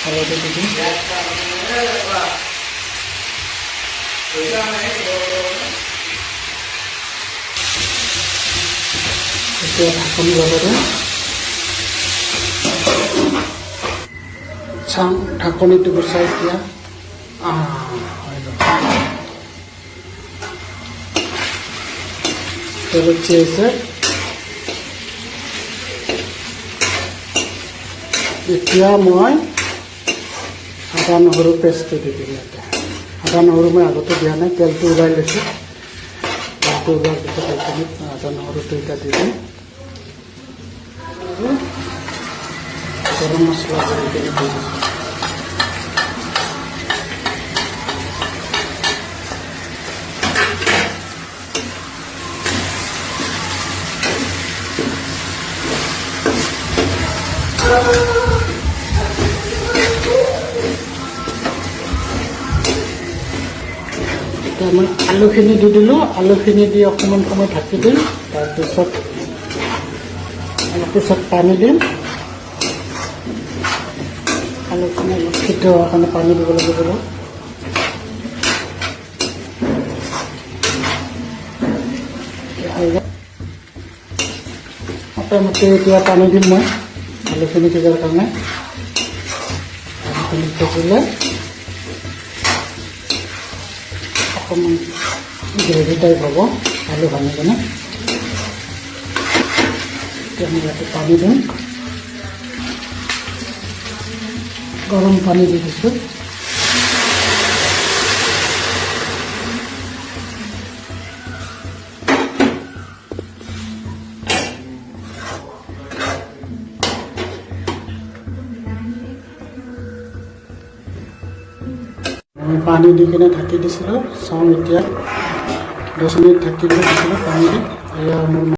হালধি দি দিম। এতিয়া ঢাকনি লগাই চাম, ঢাকনিটো গুচাই এতিয়া তেল উঠি আহিছে। এতিয়া মই আদা নহৰু পেষ্টটো দি দিম ইয়াতে। আদা নহৰু মই আগতে দিয়া নাই, তেলটো ওলাই লৈছোঁ। তেলটো ওলোৱাৰ পিছত এইখিনি আদা নহৰুটো এতিয়া দি দিম। আৰু গৰম মছলা কৰি কিনে দি দিছোঁ। এতিয়া মই আলুখিনি দি দিলোঁ। আলুখিনি দি অকণমান সময় ঢাকি দিম। তাৰপিছত অলপ পিছত পানী দিম। আলুখিনি অলপ সিদ্ধ হোৱাৰ কাৰণে পানী দিব লাগিব। মোটামুটি এতিয়া পানী দিম মই আলুখিনি সিজাৰ কাৰণে। আলুখিনি সিজিলে অকণমান গ্ৰেভি টাইপ হ'ব আলু ভাঙি কিনে। এতিয়া আমি ইয়াতে পানী দিম। গৰম পানী দি দিছোঁ। আমি পানী দি কিনে ঢাকি দিছিলোঁ। চাওঁ এতিয়া 10 মিনিট ঢাকি দিছিলোঁ পানী দি। এয়া মোৰ